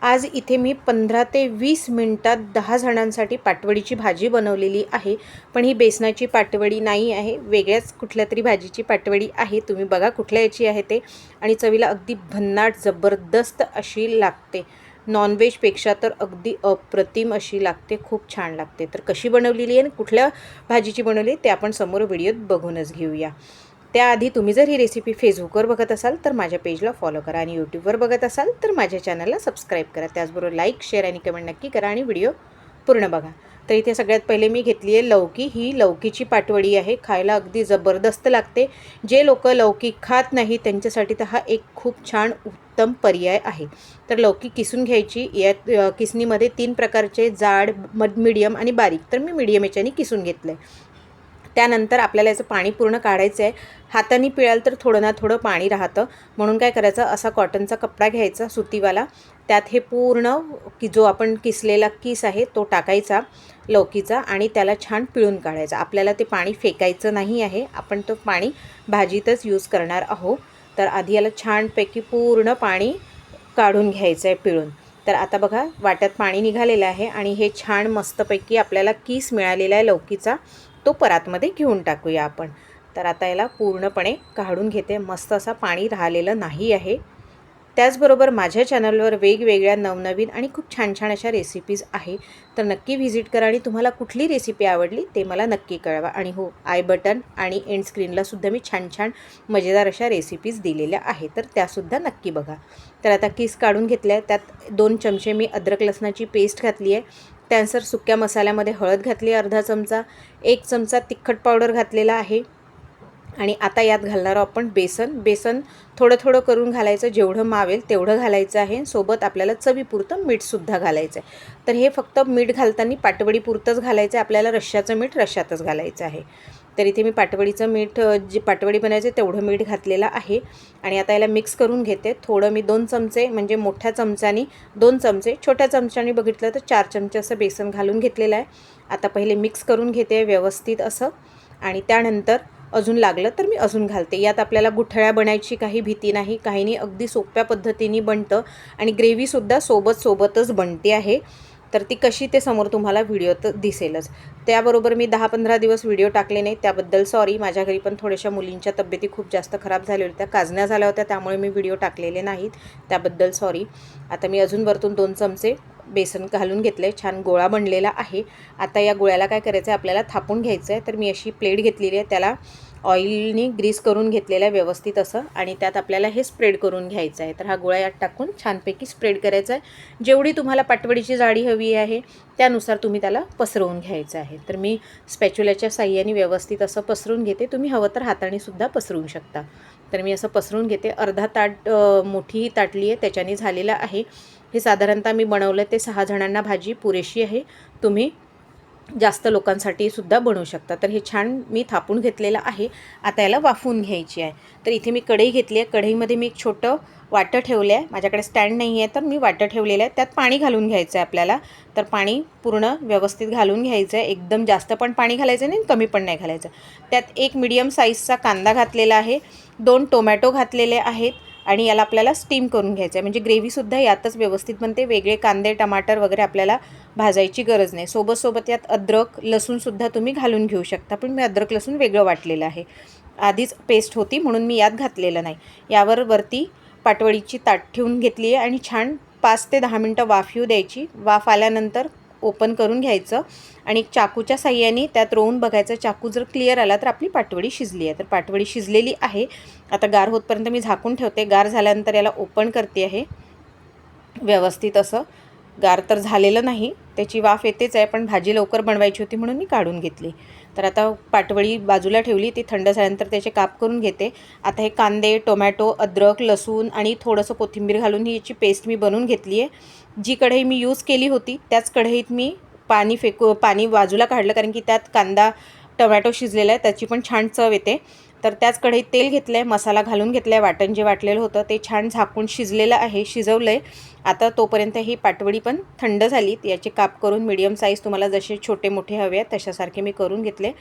आज इथे मी 15 ते 20 मिनिटात 10 जणांसाठी पाटवडीची भाजी बनवलेली आहे। पण ही बेसनाची पाटवडी नाही आहे, वेगळ्याच कुठल्यातरी भाजीची पाटवडी आहे। तुम्ही बघा कुठल्या याची आहे ते, आणि चवीला अगदी भन्नाट जबरदस्त अशी लागते। नॉनव्हेजपेक्षा तर अगदी अप्रतिम अशी लागते, खूप छान लागते। तर कशी बनवलेली आहे आणि कुठल्या भाजीची बनवली ते आपण समोर व्हिडिओत बघूनच घेऊया। त्याआधी तुम्ही जर ही रेसिपी फेसबुकवर बघत असाल तर माझ्या पेजला फॉलो करा, आणि यूट्यूबवर बघत असाल तर माझ्या चॅनलला सबस्क्राईब करा। त्याचबरोबर लाईक, शेअर आणि कमेंट नक्की करा, आणि व्हिडिओ पूर्ण बघा। तर इथे सगळ्यात पहिले मी घेतली आहे लौकी। ही लौकीची पाटवडी आहे, खायला अगदी जबरदस्त लागते। जे लोक लौकी खात नाही त्यांच्यासाठी तर हा एक खूप छान उत्तम पर्याय आहे। तर लौकी किसून घ्यायची। या किसणीमध्ये 3 प्रकारचे जाड, मीडियम आणि बारीक, तर मी मीडियम याच्याने किसून घेतलं आहे। त्यानंतर आपल्याला याचं पाणी पूर्ण काढायचं आहे। हाताने पिळाल तर थोडं ना थोडं पाणी राहतं, म्हणून काय करायचं, असा कॉटनचा कपडा घ्यायचा सुतीवाला, त्यात हे पूर्ण जो आपण किसलेला किस आहे तो टाकायचा लौकीचा, आणि त्याला छान पिळून काढायचा। आपल्याला ते पाणी फेकायचं नाही आहे, आपण तो पाणी भाजीतच यूज करणार आहोत। तर आधी याला छानपैकी पूर्ण पाणी काढून घ्यायचं आहे पिळून। तर आता बघा वाट्यात पाणी निघालेलं आहे, आणि हे छान मस्तपैकी आपल्याला किस मिळालेला आहे लौकीचा, तो परातमध्ये घेऊन टाकूया आपण। तर आता याला पूर्णपणे काढून घेते, मस्त असा पाणी राहिलेलं नाही आहे। त्याचबरोबर माझ्या चॅनलवर वेगवेगळ्या नवनवीन आणि खूप छान छान अशा रेसिपीज आहे, तर नक्की व्हिजिट करा, आणि तुम्हाला कुठली रेसिपी आवडली ते मला नक्की कळवा। आणि हो, आय बटन आणि एंड स्क्रीनला सुद्धा मी छान छान मजेदार अशा रेसिपीज दिलेल्या आहेत, तर त्यासुद्धा नक्की बघा। तर आता किस काढून घेतल्या, त्यात 2 चमचे मी अद्रक लसणाची पेस्ट घातली आहे। त्यानंतर सुक्या मसाल्यामध्ये हळद घातली अर्धा चमचा, 1 चमचा तिखट पावडर घातलेला आहे, आणि आता यात घालणार आपण बेसन थोडं थोडं करून घालायचं, जेवढं मावेल तेवढं घालायचं आहे। सोबत आपल्याला चवीपुरतं मीठसुद्धा घालायचं आहे। तर हे फक्त मीठ घालताना पाटवडीपुरतंच घालायचं आहे, आपल्याला रश्श्याचं मीठ रश्श्यातच घालायचं आहे। तर इथे मी पाटवडीचं मीठ, जी पाटवडी बनायचं तेवढं मीठ घातलेलं आहे, आणि आता याला मिक्स करून घेते। थोडं मी 2 चमचे, म्हणजे मोठ्या चमच्याने 2 चमचे, छोट्या चमच्याने बघितलं तर 4 चमचे असं बेसन घालून घेतलेलं आहे। आता पहिले मिक्स करून घेते व्यवस्थित असं, आणि त्यानंतर अजून लागलं तर मी अजून घालते। यात आपल्याला गुठळ्या बनायची काही भीती नाही, काही नाही, अगदी सोप्या पद्धतीने बनतं, आणि ग्रेव्हीसुद्धा सोबतच बनते आहे। तर ती कशी ते समोर तुम्हाला व्हिडिओत दिसेलच। त्याबरोबर मी 10-15 दिवस व्हिडिओ टाकले नाही, त्याबद्दल सॉरी। माझ्या घरी पण थोड्याशा मुलींच्या तब्येती खूप जास्त खराब झाल्या होत्या, काजण्या झाल्या होत्या, त्यामुळे मी व्हिडिओ टाकलेले नाहीत, त्याबद्दल सॉरी। आता मी अजून वरतून 2 चमचे बेसन घालून घेतले, छान गोळा बनलेला आहे। आता या गोळ्याला काय करायचं आहे, आपल्याला थापून घ्यायचं आहे। तर मी अशी प्लेट घेतलेली आहे, त्याला ऑइलनी ग्रीस करून घेतलेलं आहे व्यवस्थित असं, आणि त्यात आपल्याला हे स्प्रेड करून घ्यायचं आहे। तर हा गोळा यात टाकून छानपैकी स्प्रेड करायचा आहे। जेवढी तुम्हाला पाटवडीची जाडी हवी आहे त्यानुसार तुम्ही त्याला पसरवून घ्यायचं आहे। तर मी स्पॅच्युलाच्या साहाय्याने व्यवस्थित असं पसरून घेते, तुम्ही हवं तर हाताने सुद्धा पसरू शकता। तर मी असं पसरून घेते। अर्धा ताट मोठी ताटली आहे त्याच्याने झालेलं आहे। हे साधारणतः मी बनवलं ते 6 जणांना भाजी पुरेशी आहे, तुम्ही जास्त लोकांसाठी सुद्धा बनवू शकता। तर हे छान मी थापून घेतलेलं आहे। आता याला वाफवून घ्यायची आहे। तर इथे मी कढई घेतली आहे, कढईमध्ये मी एक छोटं वाटं ठेवलं आहे, माझ्याकडे स्टँड नाही आहे तर मी वाटं ठेवलेलं आहे, त्यात पाणी घालून घ्यायचं आहे आपल्याला। तर पाणी पूर्ण व्यवस्थित घालून घ्यायचं आहे, एकदम जास्त पण पाणी घालायचं नाही, कमी पण नाही घालायचं। त्यात 1 मीडियम साईजचा कांदा घातलेला आहे, 2 टोमॅटो घातलेले आहेत, आणि याला आपल्याला स्टीम करून घ्यायचं आहे, म्हणजे ग्रेव्हीसुद्धा यातच व्यवस्थित बनते, वेगळे कांदे टमाटर वगैरे आपल्याला भाजायची गरज नाही। सोबत यात अद्रक लसूणसुद्धा तुम्ही घालून घेऊ शकता, पण मी अद्रक लसूण वेगळं वाटलेलं आहे, आधीच पेस्ट होती म्हणून मी यात घातलेलं नाही। यावर वरती पाटवडीची ताट ठेवून घेतली आहे, आणि छान 5 ते 10 मिनटं वाफ येऊ द्यायची। वाफ आल्यानंतर ओपन करून घ्यायचं, आणि चाकूच्या साहाय्याने त्यात रोवून बघायचं। चाकू जर क्लिअर आला तर आपली पाटवडी शिजली आहे। तर पाटवडी शिजलेली आहे। आता गार होतपर्यंत मी झाकून ठेवते। गार झाल्यानंतर याला ओपन करते आहे व्यवस्थित असं। गार तर झालेलं नाही, त्याची वाफ येतेच आहे, पण भाजी लवकर बनवायची होती म्हणून मी काढून घेतली। तर आता पाटवडी बाजूला ठेवली, ती थंड झाल्यानंतर त्याचे काप करून घेते। आता हे कांदे टोमॅटो अद्रक लसूण आणि थोडंसं कोथिंबीर घालून ही याची पेस्ट मी बनवून घेतली आहे। जी कढई मी यूज केली होती त्याच कढईत मी पाणी बाजूला काढलं, कारण की त्यात कांदा टोमॅटो शिजलेला आहे, त्याची पण छान चव येते। तर त्याच कढईत तेल घेतलं आहे, मसाला घालून घेतला आहे, वाटण जे वाटलेलं होतं ते छान झाकून शिजलेलं आहे, शिजवलं आहे। आता तोपर्यंत ही पाटवडी पण थंड झाली, याचे काप करून मीडियम साईज तुम्हाला जसे छोटे मोठे हवे आहेत तशासारखे मी करून घेतले।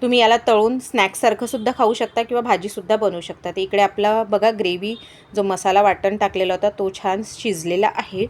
तुम्ही याला तळून स्नॅक्ससारखं सुद्धा खाऊ शकता, किंवा भाजीसुद्धा बनवू शकता। तर इकडे आपला बघा ग्रेव्ही जो मसाला वाटण टाकलेला होता तो छान शिजलेला आहे।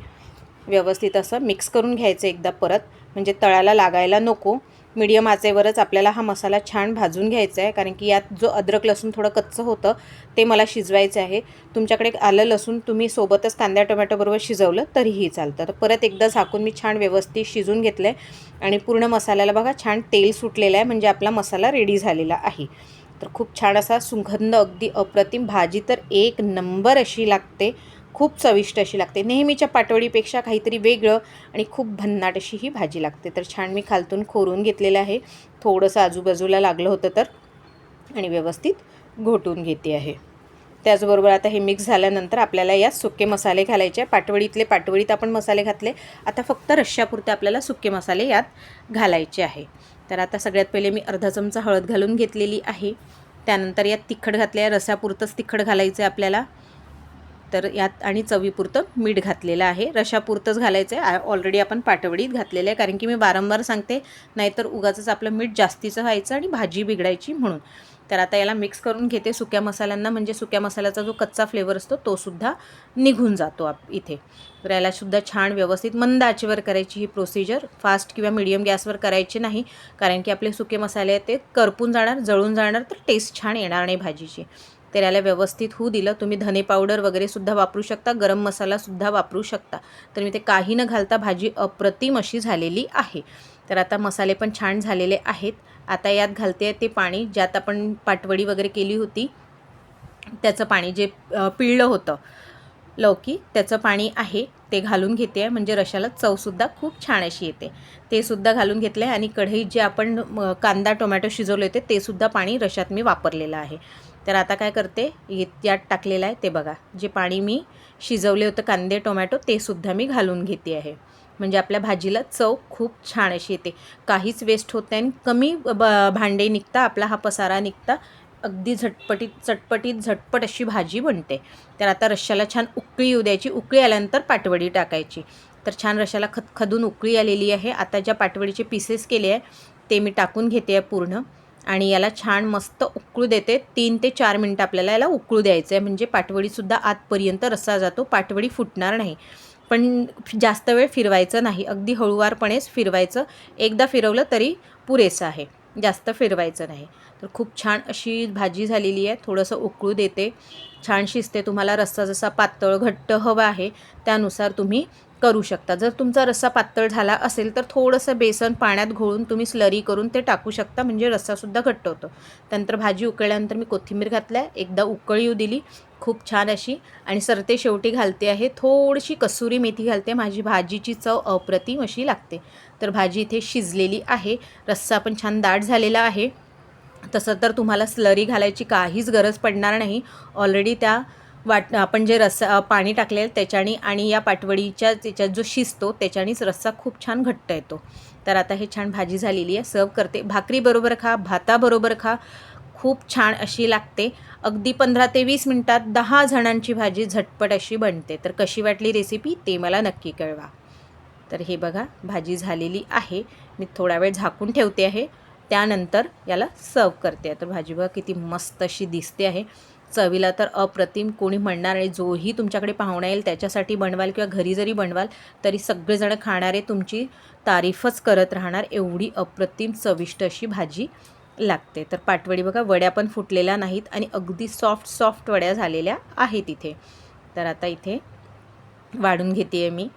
व्यवस्थित असं मिक्स करून घ्यायचं एकदा परत, म्हणजे तळाला लागायला नको. मीडियम आचेवरच आपल्याला हा मसाला छान भाजून घ्यायचा आहे, कारण की यात जो अद्रक लसूण थोडं कच्चं होतं ते मला शिजवायचं आहे. तुमच्याकडे आलं लसूण तुम्ही सोबतच कांदा टोमॅटोबरोबर शिजवलं तरीही चालतं. तर परत एकदा झाकून मी छान व्यवस्थित शिजून घेतलं आहे आणि पूर्ण मसाल्याला बघा छान तेल सुटलेलं आहे, म्हणजे आपला मसाला रेडी झालेला आहे. तर खूप छान असा सुगंध, अगदी अप्रतिम. भाजी तर एक नंबर अशी लागते, खूप चविष्ट अशी लागते. नेहमीच्या पाटवडीपेक्षा काहीतरी वेगळं आणि खूप भन्नाट अशी ही भाजी लागते. तर छान मी खालतून खोरून घेतलेलं आहे, थोडंसं आजूबाजूला लागलं होतं तर, आणि व्यवस्थित घोटून घेते आहे. त्याचबरोबर आता हे मिक्स झाल्यानंतर आपल्याला यात सुके मसाले घालायचे आहे. पाटवडीत आपण मसाले घातले, आता फक्त रश्श्यापुरते आपल्याला सुके मसाले यात घालायचे आहे. तर आता सगळ्यात पहिले मी अर्धा चमचा हळद घालून घेतलेली आहे. त्यानंतर यात तिखट घातले आहे, रस्स्यापुरतंच तिखट घालायचं आहे आपल्याला. तर यात आणि चवीपुरतं मीठ घातलेलं आहे, रशापुरतंच घालायचं आहे. ऑलरेडी आपण पाटवडीत घातलेलं आहे, कारण की मी वारंवार सांगते नाहीतर उगाचच आपलं मीठ जास्तीचं व्हायचं आणि भाजी बिघडायची म्हणून. तर आता याला मिक्स करून घेते सुक्या मसाल्यांना, म्हणजे सुक्या मसाल्याचा जो कच्चा फ्लेवर असतो तो सुद्धा निघून जातो इथे. तर यालासुद्धा छान व्यवस्थित मंद आचेवर करायची ही प्रोसिजर, फास्ट किंवा मीडियम गॅसवर करायची नाही, कारण की आपले सुके मसाले आहेत ते करपून जाणार, जळून जाणार, तर टेस्ट छान येणार नाही भाजीची. तर याला व्यवस्थित होऊ दिलं. तुम्ही धने पावडर वगैरे सुद्धा वापरू शकता, गरम मसालासुद्धा वापरू शकता. तर मी ते काही न घालता भाजी अप्रतिम अशी झालेली आहे. तर आता मसाले पण छान झालेले आहेत. आता यात घालते ते पाणी, ज्यात आपण पाटवडी वगैरे केली होती त्याचं पाणी, जे पिळलं होतं लौकी त्याचं पाणी आहे ते घालून घेते आहे, म्हणजे रशाला चवसुद्धा खूप छान अशी येते. ते सुद्धा घालून घेतलं आहे आणि कढईत जे आपण कांदा टोमॅटो शिजवले होते ते सुद्धा पाणी रशात मी वापरलेलं आहे. तर आता काय करते, यात टाकलेलं आहे ते बघा, जे पाणी मी शिजवले होतं कांदे टोमॅटो ते सुद्धा मी घालून घेते आहे, म्हणजे आपल्या भाजीला चव खूप छान अशी येते. काहीच वेस्ट होत नाही आणि कमी भांडे निघता, आपला हा पसारा निघता, अगदी चटपटीत झटपट अशी भाजी बनते. तर आता रश्श्याला छान उकळी येऊ द्यायची. उकळी आल्यानंतर पाटवडी टाकायची. तर छान रश्श्याला खदखदून उकळी आलेली आहे. आता ज्या पाटवडीचे पीसेस केले आहे ते मी टाकून घेते आहे पूर्ण, आणि याला छान मस्त उकळू देते. 3 ते 4 मिनटं आपल्याला याला उकळू द्यायचं आहे, म्हणजे पाटवडीसुद्धा आतपर्यंत रस्सा जातो, पाटवडी फुटणार नाही. पण जास्त वेळ फिरवायचं नाही, अगदी हळूवारपणेच फिरवायचं. एकदा फिरवलं तरी पुरेसं आहे, जास्त फिरवायचं नाही. तर खूप छान अशी भाजी झालेली आहे. थोडंसं उकळू देते, छान शिजते. तुम्हाला रस्सा जसा पातळ घट्ट हवा आहे त्यानुसार तुम्ही करू शकता. जर तुमचा रस्सा पातळ झाला असेल तर थोडंसं बेसन पाण्यात घोळून तुम्ही स्लरी करून ते टाकू शकता, म्हणजे रस्सासुद्धा घट्ट होतो. त्यानंतर भाजी उकळल्यानंतर मी कोथिंबीर घातल्या, एकदा उकळी येऊ दिली खूप छान अशी, आणि सरते शेवटी घालते आहे थोडीशी कसुरी मेथी घालते. माझी भाजीची चव अप्रतिम अशी लागते. तर भाजी इथे शिजलेली आहे, रस्सा पण छान दाट झालेला आहे. तसं तर तुम्हाला स्लरी घालायची काहीच गरज पडणार नाही. ऑलरेडी त्या आपण जे रस्सा पाणी टाकलेलं त्याच्याने आणि या पाटवडीच्या त्याच्यात जो शिजतो त्याच्यानेच रस्सा खूप छान घट्ट येतो. तर आता हे छान भाजी झालेली आहे, सर्व करते. भाकरीबरोबर खा, भाताबरोबर खा, खूप छान अशी लागते. अगदी 15 ते 20 मिनटात 10 जणांची भाजी झटपट अशी बनते. तर कशी वाटली रेसिपी ते मला नक्की कळवा. तर हे बघा भाजी झालेली आहे, मी थोडा वेळ झाकून ठेवते आहे, त्यानंतर याला सर्व करते. तर भाजी बघा किती मस्त अशी दिसते आहे, चवीला तर अप्रतिम. कोणी म्हणणार नाही, जोही तुमच्याकडे पाहुणा येईल त्याच्यासाठी बनवाल किंवा घरी जरी बनवाल तरी सगळेजण खाणारे तुमची तारीफच करत राहणार, एवढी अप्रतिम चविष्ट अशी भाजी लागते. तर पाटवडी बघा वड्या पण फुटलेल्या नाहीत आणि अगदी सॉफ्ट वड्या झालेल्या आहेत इथे. तर आता इथे वाढून घेते आहे मी,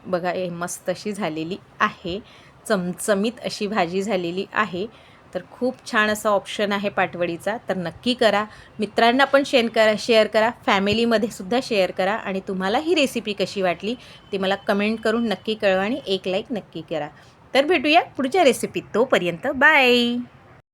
बघा हे मस्त अशी झालेली आहे, चमचमीत अशी भाजी झालेली आहे. तर खूप छान असा ऑप्शन आहे पाटवडीचा, तर नक्की करा. मित्रांना पण शेअर करा, फॅमिलीमध्ये सुद्धा शेअर करा, आणि तुम्हाला ही रेसिपी कशी वाटली ते मला कमेंट करून नक्की कळवा आणि एक लाईक नक्की करा. तर भेटूया पुढच्या रेसिपीत, तोपर्यंत बाय.